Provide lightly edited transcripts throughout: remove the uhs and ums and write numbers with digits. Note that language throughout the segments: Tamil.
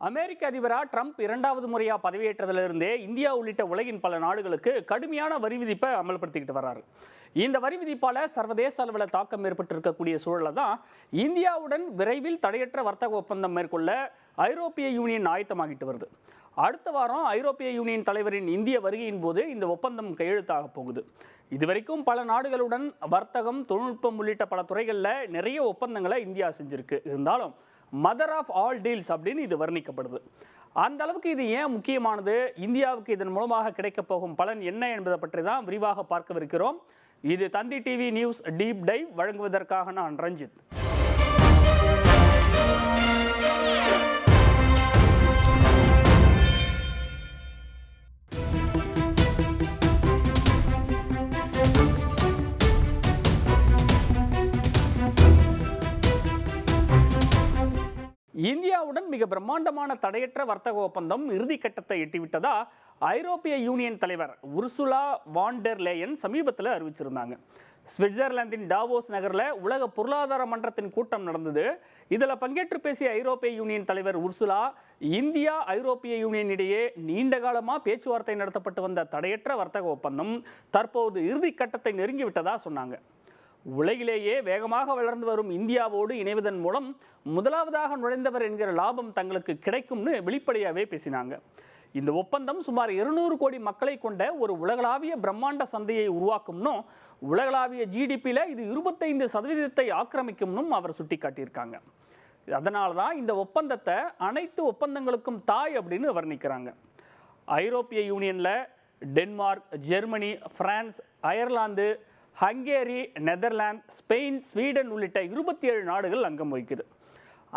அமெரிக்க அதிபராக ட்ரம்ப் இரண்டாவது முறையாக பதவியேற்றதிலிருந்தே இந்தியா உள்ளிட்ட உலகின் பல நாடுகளுக்கு கடுமையான வரி விதிப்பை அமல்படுத்திக்கிட்டு வர்றாரு. இந்த வரி விதிப்பால் சர்வதேச அளவில் தாக்கம் ஏற்பட்டிருக்கக்கூடிய சூழலில் தான் இந்தியாவுடன் விரைவில் தடையற்ற வர்த்தக ஒப்பந்தம் மேற்கொள்ள ஐரோப்பிய யூனியன் ஆயத்தமாகிட்டு வருது. அடுத்த வாரம் ஐரோப்பிய யூனியன் தலைவரின் இந்திய வருகையின் போது இந்த ஒப்பந்தம் கையெழுத்தாக போகுது. இதுவரைக்கும் பல நாடுகளுடன் வர்த்தகம், தொழில்நுட்பம் உள்ளிட்ட பல துறைகளில் நிறைய ஒப்பந்தங்களை இந்தியா செஞ்சிருக்கு. இருந்தாலும் மதர் ஆஃப் ஆல் டீல்ஸ் அப்படின்னு இது வர்ணிக்கப்படுது. அந்த அளவுக்கு இது ஏன் முக்கியமானது, இந்தியாவுக்கு இதன் மூலமாக கிடைக்கப் போகும் பலன் என்ன என்பதை பற்றி தான் விரிவாக பார்க்கவிருக்கிறோம். இது தந்தி டிவி நியூஸ் டீப் டைவ். வழங்குவதற்காக நான் ரஞ்சித். இந்தியாவுடன் மிக பிரம்மாண்டமான தடையற்ற வர்த்தக ஒப்பந்தம் இறுதிக்கட்டத்தை எட்டிவிட்டதா ஐரோப்பிய யூனியன் தலைவர் உர்சுலா வான் டெர் லேயன் சமீபத்தில் அறிவிச்சிருந்தாங்க. சுவிட்சர்லாந்தின் டாவோஸ் நகரில் உலக பொருளாதார மன்றத்தின் கூட்டம் நடந்தது. இதில் பங்கேற்று பேசிய ஐரோப்பிய யூனியன் தலைவர் உர்சுலா, இந்தியா ஐரோப்பிய யூனியன் இடையே நீண்ட காலமாக பேச்சுவார்த்தை நடத்தப்பட்டு வந்த தடையற்ற வர்த்தக ஒப்பந்தம் தற்போது இறுதிக்கட்டத்தை நெருங்கிவிட்டதா சொன்னாங்க. உலகிலேயே வேகமாக வளர்ந்து வரும் இந்தியாவோடு இணைவதன் மூலம் முதலாவதாக நுழைந்தவர் என்கிற லாபம் தங்களுக்கு கிடைக்கும்னு வெளிப்படையாகவே பேசினாங்க. இந்த ஒப்பந்தம் சுமார் 200 கோடி மக்களை கொண்ட ஒரு உலகளாவிய பிரம்மாண்ட சந்தையை உருவாக்கும்னும், உலகளாவிய ஜிடிபியில் இது 25% ஆக்கிரமிக்கும்னும் அவர் சுட்டிக்காட்டியிருக்காங்க. அதனால தான் இந்த ஒப்பந்தத்தை அனைத்து ஒப்பந்தங்களுக்கும் தாய் அப்படின்னு வர்ணிக்கிறாங்க. ஐரோப்பிய யூனியனில் Denmark, Germany, France, Ireland, Hungary, Netherlands, Spain, Sweden உள்ளிட்ட 27 நாடுகள் அங்கம் வகிக்குது.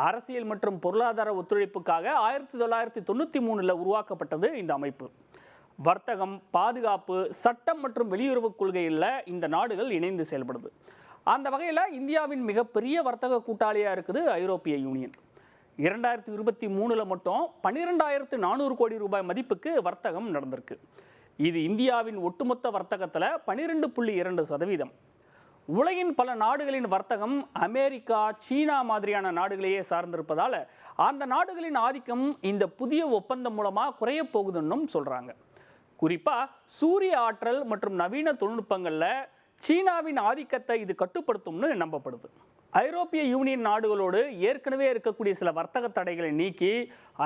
அரசியல் மற்றும் பொருளாதார ஒத்துழைப்புக்காக 1993 உருவாக்கப்பட்டது இந்த அமைப்பு. வர்த்தகம், பாதுகாப்பு, சட்டம் மற்றும் வெளியுறவு கொள்கையில் இந்த நாடுகள் இணைந்து செயல்படுது. அந்த வகையில் இந்தியாவின் மிகப்பெரிய வர்த்தக கூட்டாளியாக இருக்குது ஐரோப்பிய யூனியன். 2023 மட்டும் 12,400 கோடி ரூபாய் மதிப்புக்கு வர்த்தகம் நடந்திருக்கு. இது இந்தியாவின் ஒட்டுமொத்த வர்த்தகத்தில் 12.2%. உலகின் பல நாடுகளின் வர்த்தகம் அமெரிக்கா, சீனா மாதிரியான நாடுகளையே சார்ந்திருப்பதால் அந்த நாடுகளின் ஆதிக்கம் இந்த புதிய ஒப்பந்தம் மூலமாக குறைய போகுதுன்னும் சொல்கிறாங்க. குறிப்பாக சூரிய ஆற்றல் மற்றும் நவீன தொழில்நுட்பங்களில் சீனாவின் ஆதிக்கத்தை இது கட்டுப்படுத்தும்னு நம்பப்படுது. ஐரோப்பிய யூனியன் நாடுகளோடு ஏற்கனவே இருக்கக்கூடிய சில வர்த்தக தடைகளை நீக்கி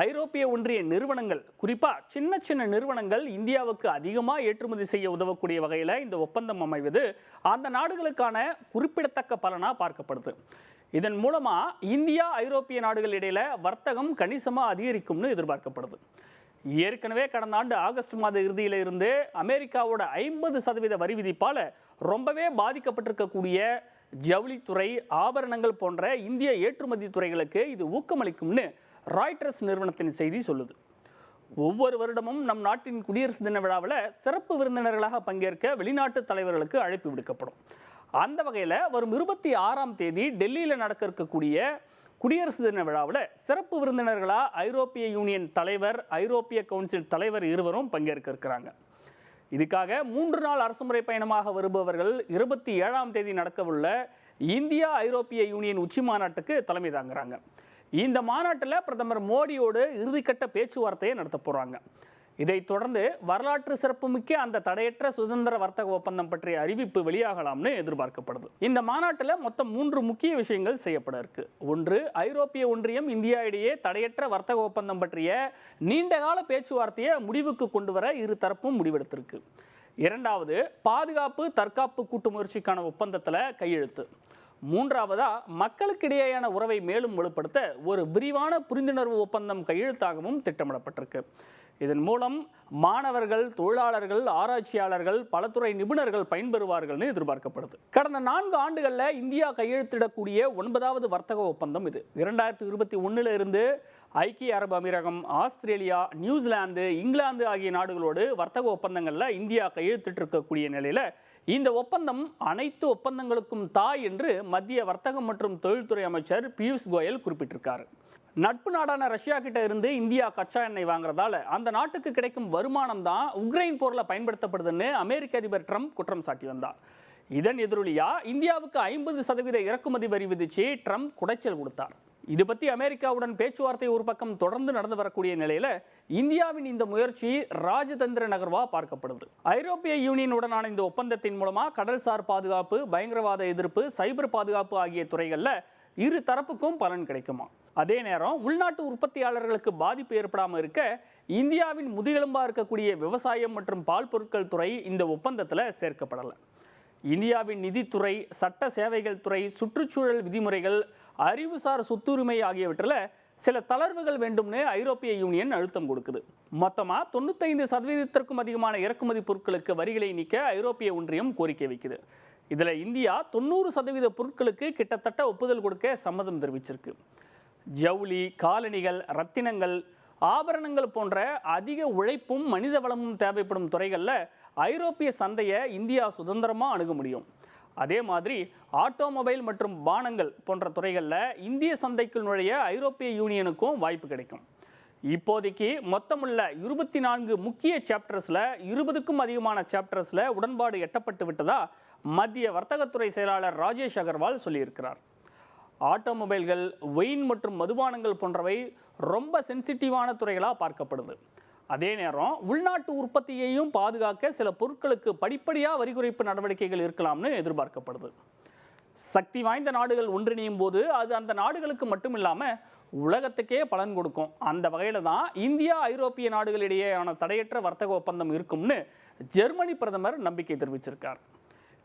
ஐரோப்பிய ஒன்றிய நிறுவனங்கள், குறிப்பாக சின்ன சின்ன நிறுவனங்கள் இந்தியாவுக்கு அதிகமாக ஏற்றுமதி செய்ய உதவக்கூடிய வகையில் இந்த ஒப்பந்தம் அமைவது அந்த நாடுகளுக்கான குறிப்பிடத்தக்க பலனாக பார்க்கப்படுது. இதன் மூலமாக இந்தியா ஐரோப்பிய நாடுகள் இடையில வர்த்தகம் கணிசமாக அதிகரிக்கும்னு எதிர்பார்க்கப்படுது. ஏற்கனவே கடந்த ஆண்டு ஆகஸ்ட் மாத இறுதியில் இருந்து அமெரிக்காவோட 50% வரி விதிப்பால் ரொம்பவே பாதிக்கப்பட்டிருக்கக்கூடிய ஜவுளித்துறை, ஆபரணங்கள் போன்ற இந்திய ஏற்றுமதி துறைகளுக்கு இது ஊக்கமளிக்கும்னு ராய்ட்டர்ஸ் நிறுவனத்தின் செய்தி சொல்லுது. ஒவ்வொரு வருடமும் நம் நாட்டின் குடியரசு தின விழாவில் சிறப்பு விருந்தினர்களாக பங்கேற்க வெளிநாட்டு தலைவர்களுக்கு அழைப்பு விடுக்கப்படும். அந்த வகையில் வரும் 26ஆம் தேதி டெல்லியில் நடக்க இருக்கக்கூடிய குடியரசு தின விழாவில் சிறப்பு விருந்தினர்களாக ஐரோப்பிய யூனியன் தலைவர், ஐரோப்பிய கவுன்சில் தலைவர் இருவரும் பங்கேற்க இருக்கிறாங்க. இதுக்காக 3 நாள் அரசுமுறை பயணமாக வருபவர்கள் 27ஆம் தேதி நடக்கவுள்ள இந்தியா ஐரோப்பிய யூனியன் உச்சி மாநாட்டுக்கு தலைமை தாங்குறாங்க. இந்த மாநாட்டில் பிரதமர் மோடியோடு இறுதிக்கட்ட பேச்சுவார்த்தையை நடத்த போகிறாங்க. இதைத் தொடர்ந்து வரலாற்று சிறப்புமிக்க அந்த தடையற்ற சுதந்திர வர்த்தக ஒப்பந்தம் பற்றிய அறிவிப்பு வெளியாகலாம்னு எதிர்பார்க்கப்படுது. இந்த மாநாட்டில் மொத்தம் 3 முக்கிய விஷயங்கள் செய்யப்பட இருக்கு. ஒன்று, ஐரோப்பிய ஒன்றியம் இந்தியா இடையே தடையற்ற வர்த்தக ஒப்பந்தம் பற்றிய நீண்டகால பேச்சுவார்த்தையை முடிவுக்கு கொண்டு வர இரு தரப்பும் முடிவெடுத்திருக்கு. இரண்டாவது, பாதுகாப்பு தற்காப்பு கூட்டு முயற்சிக்கான ஒப்பந்தத்தில் கையெழுத்து. மூன்றாவதா, மக்களுக்கிடையேயான உறவை மேலும் வலுப்படுத்த ஒரு விரிவான புரிந்துணர்வு ஒப்பந்தம் கையெழுத்தாகவும் திட்டமிடப்பட்டிருக்கு. இதன் மூலம் மாணவர்கள், தொழிலாளர்கள், ஆராய்ச்சியாளர்கள், பலதுறை நிபுணர்கள் பயன்பெறுவார்கள்னு எதிர்பார்க்கப்படுது. கடந்த 4 ஆண்டுகளில் இந்தியா கையெழுத்திடக்கூடிய 9வது வர்த்தக ஒப்பந்தம் இது. 2021 இருந்து ஐக்கிய அரபு அமீரகம், ஆஸ்திரேலியா, நியூசிலாந்து, இங்கிலாந்து ஆகிய நாடுகளோடு வர்த்தக ஒப்பந்தங்களில் இந்தியா கையெழுத்திட்டிருக்கக்கூடிய நிலையில் இந்த ஒப்பந்தம் அனைத்து ஒப்பந்தங்களுக்கும் தாய் என்று மத்திய வர்த்தகம் மற்றும் தொழில்துறை அமைச்சர் பியூஷ் கோயல் குறிப்பிட்டிருக்காரு. நட்பு நாடான ரஷ்யா கிட்ட இருந்து இந்தியா கச்சா எண்ணெய் வாங்குறதால அந்த நாட்டுக்கு கிடைக்கும் வருமானம் தான் உக்ரைன் போரில் பயன்படுத்தப்படுதுன்னு அமெரிக்க அதிபர் ட்ரம்ப் குற்றம் சாட்டி வந்தார். இதன் எதிரொலியா இந்தியாவுக்கு 50% இறக்குமதி வரி விதிச்சு ட்ரம்ப் குடைச்சல் கொடுத்தார். இது பற்றி அமெரிக்காவுடன் பேச்சுவார்த்தை ஒரு பக்கம் தொடர்ந்து நடந்து வரக்கூடிய நிலையில் இந்தியாவின் இந்த முயற்சி ராஜதந்திர நகர்வா பார்க்கப்படுது. ஐரோப்பிய யூனியனுடனான இந்த ஒப்பந்தத்தின் மூலமாக கடல்சார் பாதுகாப்பு, பயங்கரவாத எதிர்ப்பு, சைபர் பாதுகாப்பு ஆகிய துறைகளில் இரு தரப்புக்கும் பலன் கிடைக்குமா? அதே நேரம் உள்நாட்டு உற்பத்தியாளர்களுக்கு பாதிப்பு ஏற்படாமல் இருக்க இந்தியாவின் முதுகெலும்பாக இருக்கக்கூடிய விவசாயம் மற்றும் பால் பொருட்கள் துறை இந்த ஒப்பந்தத்தில் சேர்க்கப்படலை. இந்தியாவின் நிதித்துறை, சட்ட சேவைகள் துறை, சுற்றுச்சூழல் விதிமுறைகள், அறிவுசார் சொத்துரிமை ஆகியவற்றில் சில தளர்வுகள் வேண்டும்னு ஐரோப்பிய யூனியன் அழுத்தம் கொடுக்குது. மொத்தமாக 95% அதிகமான இறக்குமதி பொருட்களுக்கு வரிகளை நீக்க ஐரோப்பிய ஒன்றியம் கோரிக்கை வைக்குது. இதில் இந்தியா 90% பொருட்களுக்கு கிட்டத்தட்ட ஒப்புதல் கொடுக்க சம்மதம் தெரிவிச்சிருக்கு. ஜவுளி, காலணிகள், ரத்தினங்கள், ஆபரணங்கள் போன்ற அதிக உழைப்பும் மனித வளமும் தேவைப்படும் துறைகளில் ஐரோப்பிய சந்தையை இந்தியா சுதந்திரமாக அணுக முடியும். அதே மாதிரி ஆட்டோமொபைல் மற்றும் பானங்கள் போன்ற துறைகளில் இந்திய சந்தைக்குள் நுழைய ஐரோப்பிய யூனியனுக்கும் வாய்ப்பு கிடைக்கும். இப்போதைக்கு மொத்தமுள்ள 24 முக்கிய சாப்டர்ஸில் 20க்கும் அதிகமான சாப்டர்ஸில் உடன்பாடு எட்டப்பட்டு விட்டதா மத்திய வர்த்தகத்துறை செயலாளர் ராஜேஷ் அகர்வால் சொல்லியிருக்கிறார். ஆட்டோமொபைல்கள், ஒயின் மற்றும் மதுபானங்கள் போன்றவை ரொம்ப சென்சிட்டிவான துறைகளாக பார்க்கப்படுது. அதே நேரம் உள்நாட்டு உற்பத்தியையும் பாதுகாக்க சில பொருட்களுக்கு படிப்படியாக வரி குறைப்பு நடவடிக்கைகள் இருக்கலாம்னு எதிர்பார்க்கப்படுது. சக்தி வாய்ந்த நாடுகள் ஒன்றிணையும் போது அது அந்த நாடுகளுக்கு மட்டும் இல்லாமல் உலகத்துக்கே பலன் கொடுக்கும். அந்த வகையில் தான் இந்தியா ஐரோப்பிய நாடுகளிடையேயான தடையற்ற வர்த்தக ஒப்பந்தம் இருக்கும்னு ஜெர்மனி பிரதமர் நம்பிக்கை தெரிவிச்சிருக்கார்.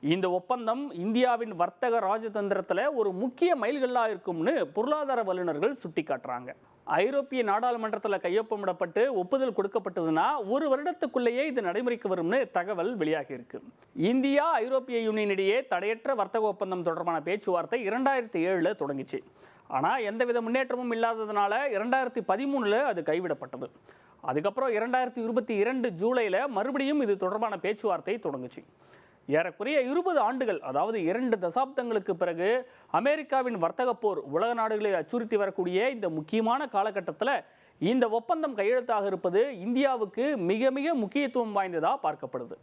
இந்த ஒப்பந்தம் இந்தியாவின் வர்த்தக ராஜதந்திரத்தில் ஒரு முக்கிய மைல்கல்லாக இருக்கும்னு பொருளாதார வல்லுநர்கள் சுட்டிக்காட்டுறாங்க. ஐரோப்பிய நாடாளுமன்றத்தில் கையொப்பமிடப்பட்டு ஒப்புதல் கொடுக்கப்பட்டதுன்னா 1 வருடத்துக்குள்ளேயே இது நடைமுறைக்கு வரும்னு தகவல் வெளியாகி இருக்கு. இந்தியா ஐரோப்பிய யூனியன் இடையே தடையற்ற வர்த்தக ஒப்பந்தம் தொடர்பான பேச்சுவார்த்தை 2007 தொடங்கிச்சு. ஆனால் எந்தவித முன்னேற்றமும் இல்லாததுனால 2013 அது கைவிடப்பட்டது. அதுக்கப்புறம் 2022 ஜூலையில் மறுபடியும் இது தொடர்பான பேச்சுவார்த்தை தொடங்குச்சு. ஏறக்குறைய 20 ஆண்டுகள், அதாவது 2 தசாப்தங்களுக்கு பிறகு அமெரிக்காவின் வர்த்தக போர் உலக நாடுகளை அச்சுறுத்தி வரக்கூடிய இந்த முக்கியமான காலகட்டத்தில் இந்த ஒப்பந்தம் கையெழுத்தாக இருப்பது இந்தியாவுக்கு மிக மிக முக்கியத்துவம் வாய்ந்ததாக பார்க்கப்படுது.